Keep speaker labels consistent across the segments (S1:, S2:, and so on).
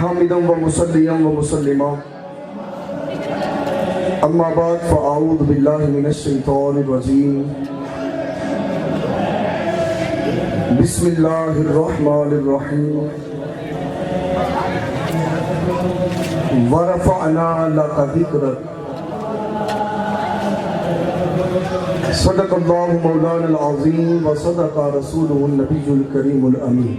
S1: حامدا ومصليا ومسلما اما بعد فاعوذ بالله من الشيطان الرجيم بسم الله الرحمن الرحيم ورفعنا لك ذكرك صدق الله مولانا العظيم وصدق رسوله النبي الكريم الأمين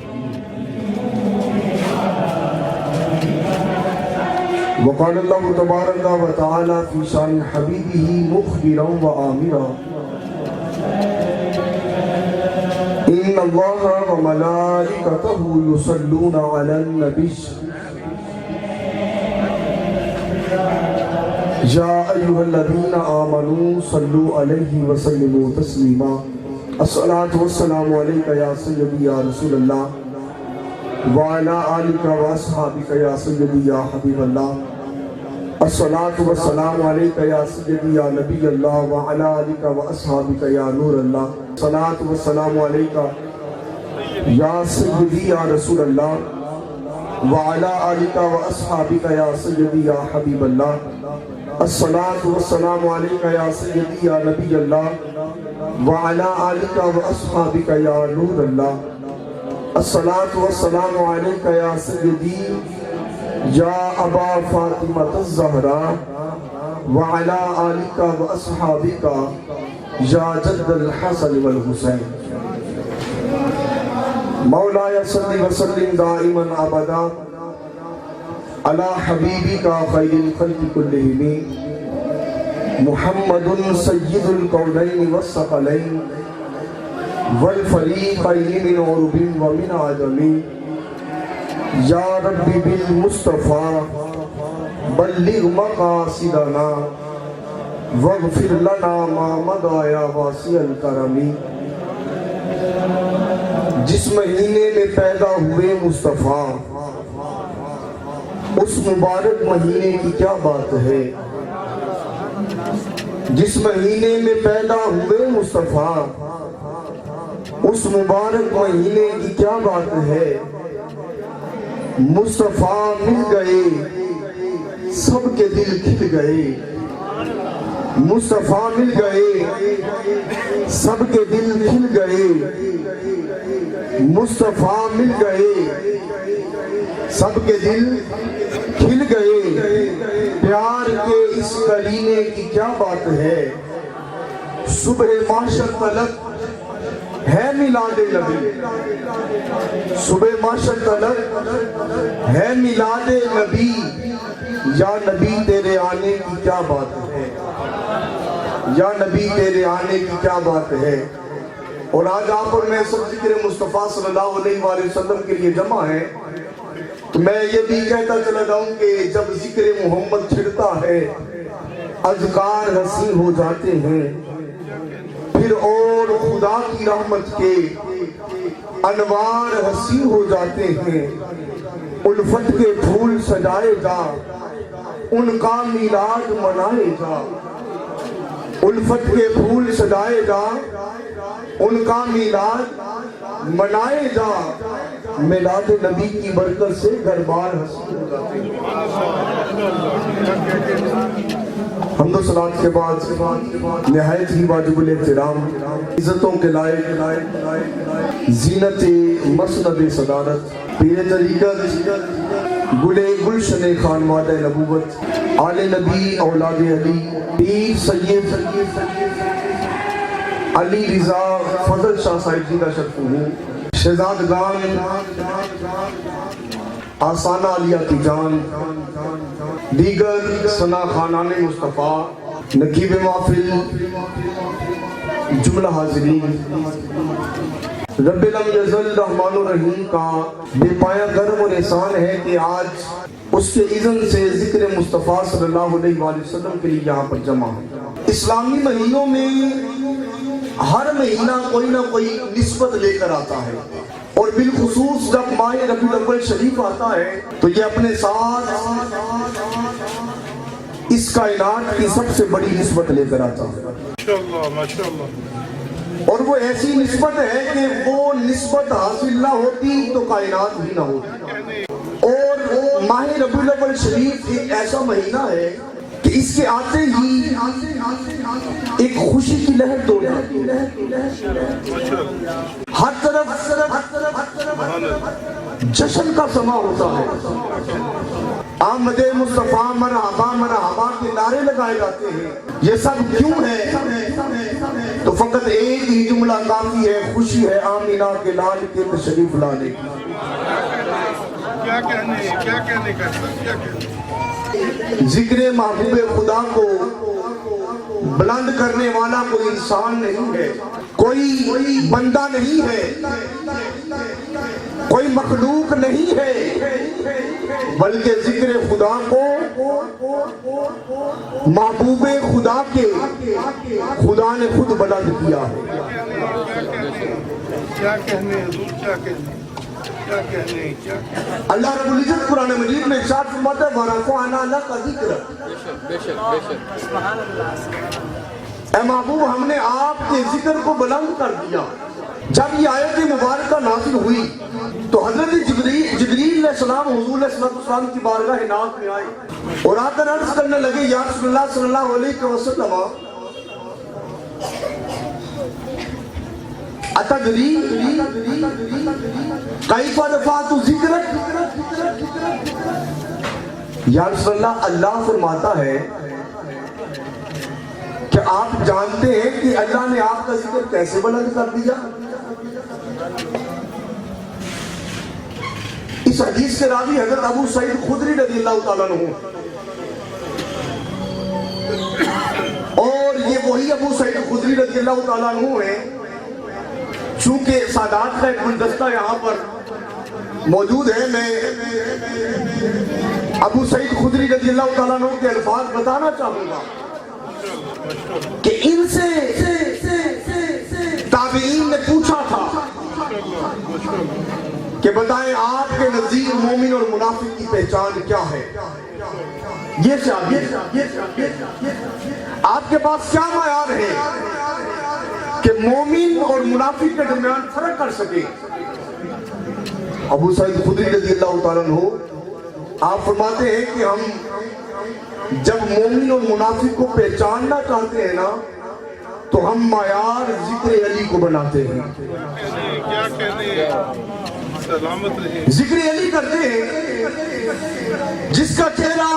S1: وقال الله تبارك وتعالى في شان حبيبه مخبرا وآمرا إن الله وملائكته يصلون على النبي يا أيها الذين آمنوا صلوا عليه وسلموا تسليما الصلاة والسلام عليك يا سيدي يا رسول الله وعلى آلك وأصحابك يا سيدي يا حبيب الله الصلاة والسلام عليك يا سيدي يا نبي الله وعلى آلك وأصحابك يا نور الله الصلاة والسلام عليك يا سيدي يا رسول الله وعلى آلك وأصحابك يا سيدي يا حبيب الله الصلاة والسلام عليك يا سيدي يا نبي الله وعلى آلك وأصحابك يا نور الله الصلاة والسلام عليك يا سيدي يا أبا فاطمة الزهراء وعلى آلك وأصحابك يا جد الحسن والحسين مولاي صل وسلم دائما أبدا على حبيبك خير الخلق كلهم محمد سيد الكونين والثقلين والفريقين من عرب ومن عجم يا رب بالمصطفى بلغ مقاصدنا واغفر لنا ما مضى يا واسع الكرم جس مہینے میں پیدا ہوئے مصطفیٰ اس مبارک مہینے کی کیا بات ہے جس مہینے میں پیدا ہوئے مصطفیٰ اس مبارک مہینے کی کیا بات ہے مصطفیٰ مل گئے سب کے دل کھل گئے مصطفیٰ مل گئے سب کے دل کھل گئے مصطفیٰ مل گئے سب کے دل کھل گئے پیار کے اس کرینے کی کیا بات ہے صبح معاشر طلب ہے میلاد نبی صبح معاشر طلب ہے میلاد نبی یا نبی تیرے آنے کی کیا بات ہے یا نبی تیرے آنے کی کیا بات ہے اور آج آپ اور میں سب ذکر مصطفیٰ صلی اللہ علیہ وآلہ وسلم کے لیے جمع ہیں تو میں یہ بھی کہتا چلا جاؤں کہ جب ذکر محمد چھڑتا ہے اذکار حسین ہو جاتے ہیں پھر اور خدا کی رحمت کے انوار حسین ہو جاتے ہیں الفت کے پھول سجائے جا ان کا میلاد منائے جا الفت کے پھول سجائے جا ان کا میلاد منائے جا میلاد نبی کی برکت سے گھر بار حسین ہو جاتے ہیں حمد و صلات کے بعد نہایت ہی واجب الاحترام عزتوں کے لائق زینت مسند صدارت پیر طریقت گلے گلشن خانواد نبوت آل نبی اولاد علی پیر سید علی رضا فضل شاہ صاحب جی کا شرف ہوں شہزادگان آسانہ علیہ کی جان دیگر ثنا خانان مصطفیٰ نقیب محفل جملہ حاضرین رب لم یزل رحمان الرحیم کا بے پایا کرم اور احسان ہے کہ آج اس کے اذن سے ذکر مصطفیٰ صلی اللہ علیہ وآلہ وسلم کے لیے یہاں پر جمع ہے اسلامی مہینوں میں ہر مہینہ کوئی نہ کوئی نسبت لے کر آتا ہے اور بالخصوص جب ماہ ربیع الاول شریف آتا ہے تو یہ اپنے ساتھ اس کائنات کی سب سے بڑی نسبت لے کر آتا ہے ماشاءاللہ اور وہ ایسی نسبت ہے کہ وہ نسبت حاصل نہ ہوتی تو کائنات بھی نہ ہوتی اور ماہ ربیع الاول شریف ایک ایسا مہینہ ہے کہ اس کے آتے ہی ایک خوشی کی لہر دوڑ جاتی ہے، ہر طرف جشن کا سما ہوتا ہے، آمد مصطفیٰ مرحبا مرحبا کے نعرے لگائے جاتے ہیں۔ یہ سب کیوں ہے؟ تو فقط ایک ہی جملہ کافی ہے، خوشی ہے آمینہ کے لال کے تشریف لانے کی۔
S2: کیا کہنے کا
S1: ذکر محبوب خدا کو بلند کرنے والا کوئی انسان نہیں ہے، کوئی بندہ نہیں ہے، کوئی مخلوق نہیں ہے، بلکہ ذکر خدا کو محبوب خدا کے خدا نے خود بلند کیا ہے۔
S2: کیا کہنے حضور، کیا کہنے
S1: اللہ رب العزت قرآن مجید میں ارشاد فرماتا ہے وَرَفَعْنَا لَكَ ذِکْرَکَ، اے محبوب ہم نے آپ کے ذکر کو بلند کر دیا۔ جب یہ آیت مبارکہ نازل ہوئی تو حضرت جبریل علیہ السلام حضور علیہ السلام کی بارگاہ ناز میں آئے اور آ کر عرض کرنے لگے یا رسول اللہ صلی اللہ علیہ وسلم اتدری کیف رفعت ذکرک، یا رسول اللہ اللہ فرماتا ہے کہ آپ جانتے ہیں کہ اللہ نے آپ کا ذکر کیسے بلند کر دیا؟ اس حدیث کے راوی حضرت ابو سعید خدری رضی اللہ تعالیٰ عنہ، اور یہ وہی ابو سعید خدری رضی اللہ تعالیٰ عنہ ہیں، چونکہ سادات کا ایک گلدستہ یہاں پر موجود ہے، میں ابو سعید خدری رضی اللہ تعالیٰ عنہ کے الفاظ بتانا چاہوں گا کہ ان سے تابعین نے پوچھا تھا کہ بتائیں آپ کے نزدیک مومن اور منافق کی پہچان کیا ہے؟ یہ آپ کے پاس کیا معیار ہے کہ مومن اور منافق کے درمیان فرق کر سکے؟ ابو سعید خدری رضی اللہ تعالیٰ عنہ آپ فرماتے ہیں کہ ہم جب مومن اور منافق کو پہچاننا چاہتے ہیں نا تو ہم معیار ذکر علی کو بناتے ہیں۔
S2: کیا کہنے سلامت رہے،
S1: ذکر علی کرتے ہیں، جس کا چہرہ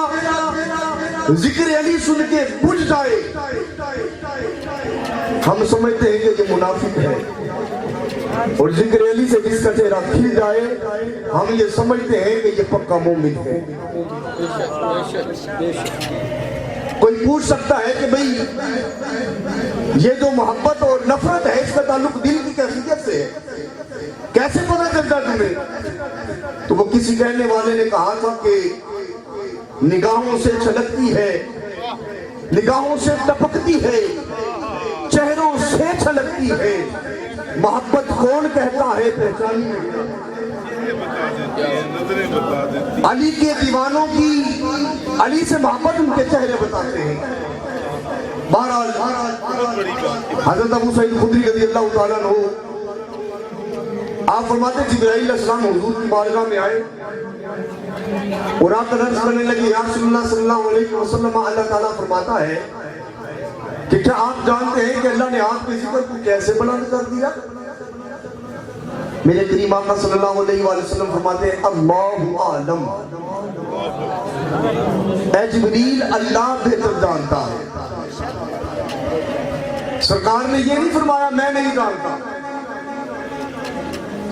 S1: ذکر علی سن کے بجھ جائے ہم سمجھتے ہیں کہ یہ منافق ہے، اور ذکر علی سے جس کا چہرہ کھل جائے ہم یہ سمجھتے ہیں کہ یہ پکا مومن ہے۔ کوئی پوچھ سکتا ہے کہ بھئی یہ جو محبت اور نفرت ہے اس کا تعلق دل کی کیفیت سے ہے، کیسے پتہ چلتا تمہیں؟ تو وہ کسی کہنے والے نے کہا تھا کہ نگاہوں سے چھلکتی ہے، نگاہوں سے ٹپکتی ہے، چہروں سے چھلکتی ہے، محبت کون کہتا ہے پہچانی نہیں۔ علی کے دیوانوں کی علی سے محبت ان کے چہرے بتاتے ہیں۔ بہرحال حضرت ابو سعید خدری رضی اللہ تعالیٰ عنہ آپ فرماتے جبرائیل علیہ السلام حضور کی بارگاہ میں آئے اور آپ عرض کرنے لگے یا رسول اللہ صلی اللہ علیہ وسلم اللہ تعالیٰ فرماتا ہے کہ کیا آپ جانتے ہیں کہ اللہ نے آپ کے ذکر کو کیسے بلند کر دیا؟ میرے کریم آقا صلی اللہ علیہ وآلہ وسلم فرماتے ہیں اللہ عالم، اے جبریل اللہ بہتر جانتا ہے۔ سرکار نے یہ نہیں فرمایا میں نہیں جانتا،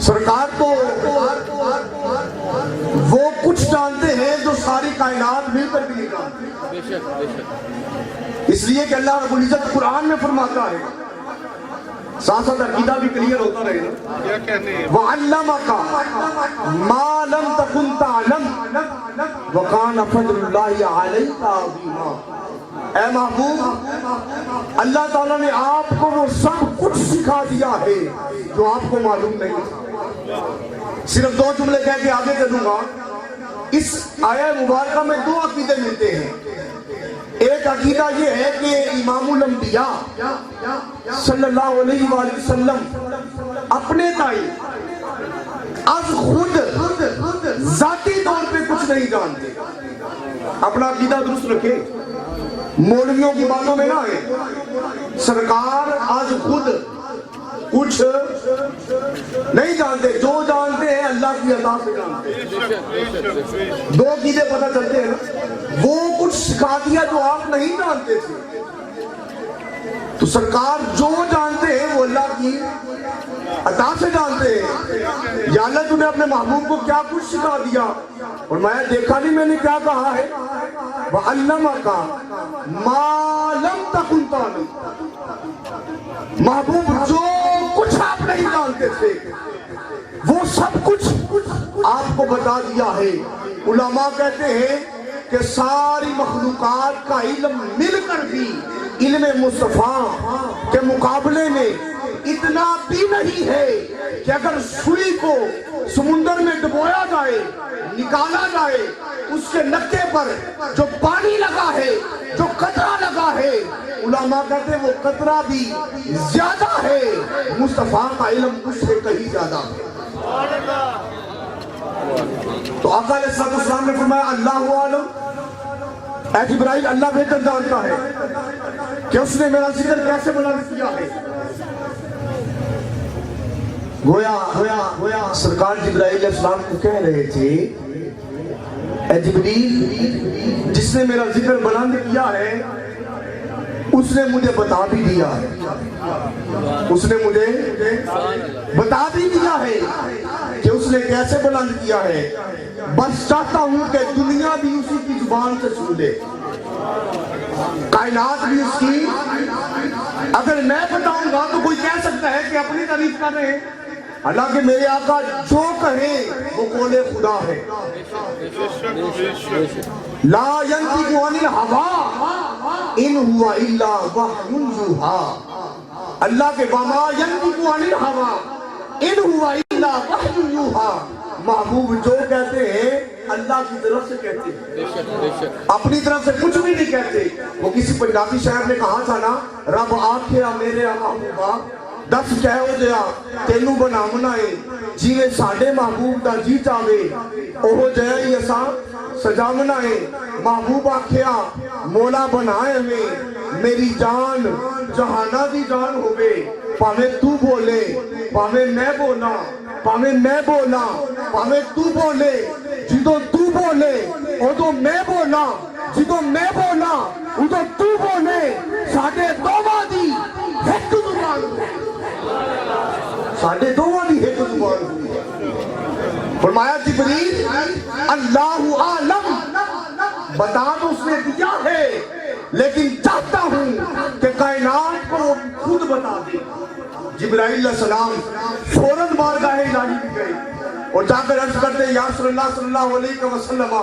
S1: سرکار تو وہ کچھ جانتے ہیں جو ساری کائنات مل کر بھی نہیں جانتے، اس لیے کہ اللہ رب العزت قرآن میں فرماتا ہے، ساتھ ساتھ عقیدہ بھی کلیئر ہوتا رہے نا،
S2: کیا کہنے
S1: وَعَلَّمَكَ مَا لَمْ تَكُنْ تَعْلَمْ وَكَانَ فَضْلُ اللَّهِ عَلَيْكَ عَظِيمًا۔ اے محبوب اللہ تعالیٰ نے آپ کو وہ سب کچھ سکھا دیا ہے جو آپ کو معلوم نہیں تھا۔ صرف دو جملے کہہ کے آگے چلوں گا۔ اس آیہ مبارکہ میں دو عقیدے ملتے ہیں۔ ایک عقیدہ یہ ہے کہ امام الانبیاء صلی اللہ علیہ وآلہ وسلم اپنے تائی از خود ذاتی طور پہ کچھ کچھ نہیں جانتے. اپنا عقیدہ درست رکھے, مولویوں کی باتوں میں نہ آئے. سرکار آج خود کچھ نہیں جانتے, جو جانتے ہیں اللہ کی عطا سے جانتے ہیں. دو عقیدے پتہ چلتے ہیں نا, وہ کچھ سکھا دیا جو آپ نہیں جانتے تھے. تو سرکار جو جانتے ہیں وہ اللہ کی عطا سے جانتے ہیں. یا اللہ تُو نے اپنے محبوب کو کیا کچھ سکھا دیا, اور میں دیکھا نہیں میں نے کیا کہا ہے, وَعَلَّمَكَ مَا لَمْ تَكُنْ تَعْلَمُ. محبوب جو کچھ آپ نہیں جانتے تھے وہ سب کچھ آپ کو بتا دیا ہے. علماء کہتے ہیں کہ ساری مخلوقات کا علم مل کر بھی علم مصطفیٰ کے مقابلے میں اتنا بھی نہیں ہے کہ اگر سوئی کو سمندر میں ڈبویا جائے, نکالا جائے, اس کے نکے پر جو پانی لگا ہے, جو قطرہ لگا ہے, علماء کہتے ہیں وہ قطرہ بھی زیادہ ہے. مصطفیٰ کا علم اس سے کہیں زیادہ ہے. تو آقا علیہ السلام نے فرمایا اللہ عالم, اے جبرائیل اللہ بہتر جانتا ہے کہ اس نے میرا ذکر کیسے بلند کیا ہے. گویا سرکار جبرائیل علیہ السلام کو کہہ رہے تھے اے جبریل, جس نے میرا ذکر بلند کیا ہے اس نے مجھے بتا بھی دیا ہے, اس نے مجھے بتا بھی دیا ہے کہ اس نے کیسے بلند کیا ہے. بس چاہتا ہوں کہ دنیا بھی اسی کی زبان سے سن لے, کائنات بھی اس کی. اگر میں بتاؤں گا تو کوئی کہہ سکتا ہے کہ اپنی تعریف کر رہے ہیں, حالانکہ میرے آقا جو کہیں وہ قول خدا ہے. لا ينطق عن الهوى ان هو الا وحی یوحی. اللہ کے وما ينطق عن الهوى ان هو الا وحی یوحی. محبوب جو کہتے ہیں اللہ کی طرف سے کہتے ہیں, اپنی طرف سے کچھ بھی نہیں کہتے. وہ کسی پنجابی شاعر نے کہا تھا نا, رب آکھیا میرے محبوبہ دس کہو جیا تینوں بنا منائے, جیویں ساڈے محبوب دا جی چاہے اوہ جیا ہی اساں سجا منائے. محبوب آکھیا مولا بنائے ہمیں, میری جان جہانہ دی جان ہوئے, پاویں تو بولے پاویں میں بولا, پاویں میں بولا پاویں تو بولے, جدوں تو بولے ادوں میں بولا, جدوں میں بولا ادوں تو بولے, ساڈے دوواں دی ایک زبان ہوئی, ساڈے دوواں دی ایک زبان ہوئی. فرمایا جبریل اللہ عالم, بتا تو اس نے دیا ہے لیکن چاہتا ہوں کہ کائنات کو خود بتا دے. جبرائیل علیہ السلام فوراً بارگاہ الہی بھی گئے اور جا کر عرض کرتے یا رسول اللہ صلی اللہ علیہ وسلم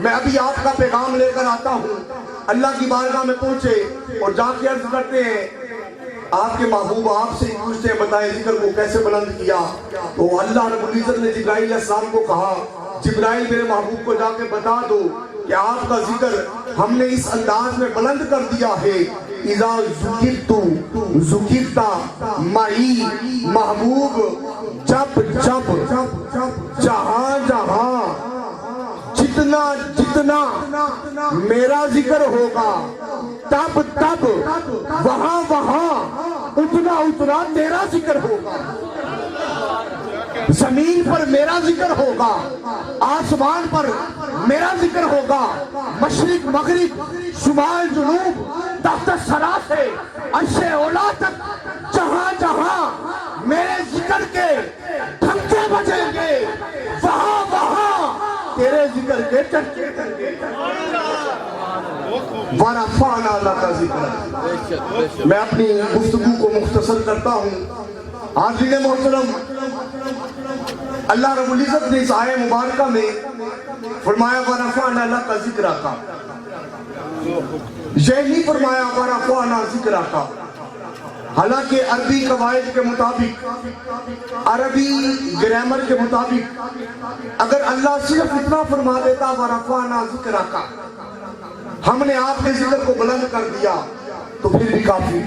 S1: میں ابھی آپ کا پیغام لے کر آتا ہوں. اللہ کی بارگاہ میں پہنچے اور جا کے عرض کرتے ہیں آپ کے محبوب آپ سے پوچھتے ہیں بتائیں ذکر کو کیسے بلند کیا. تو اللہ رب العزت نے جبرائیل علیہ السلام کو کہا جبرائیل میرے محبوب کو جا کے بتا دو کہ آپ کا ذکر ہم نے اس انداز میں بلند کر دیا ہے, اذا ذکرتو ذکرتا معی. محبوب جب جب جہاں جہاں جتنا جتنا میرا ذکر ہوگا تب تب وہاں وہاں اتنا اتنا تیرا ذکر ہوگا. زمین پر میرا ذکر ہوگا, آسمان پر میرا ذکر ہوگا, مشرق مغرب شمال جنوب تحت الثری سے عرش اولا تک جہاں جہاں میرے ذکر کے ڈھمکے بجیں گے وہاں وہاں تیرے ذکر کے چرچے کریں گے. وَرَفَعْنَا لَكَ ذِكْرَكَ. میں اپنی گفتگو کو مختصر کرتا ہوں. حاضرین محترم, اللہ رب العزت نے اس آیہ مبارکہ میں فرمایا وَرَفَعْنَا لَكَ ذِكْرَكَ, یہ نہیں فرمایا وَرَفَعْنَا ذِكْرَكَ. حالانکہ عربی قواعد کے مطابق, عربی گرامر کے مطابق اگر اللہ صرف اتنا فرما دیتا وَرَفَعْنَا ذِكْرَكَ, ہم نے آپ کے ذکر کو بلند کر دیا, تو پھر بھی کافی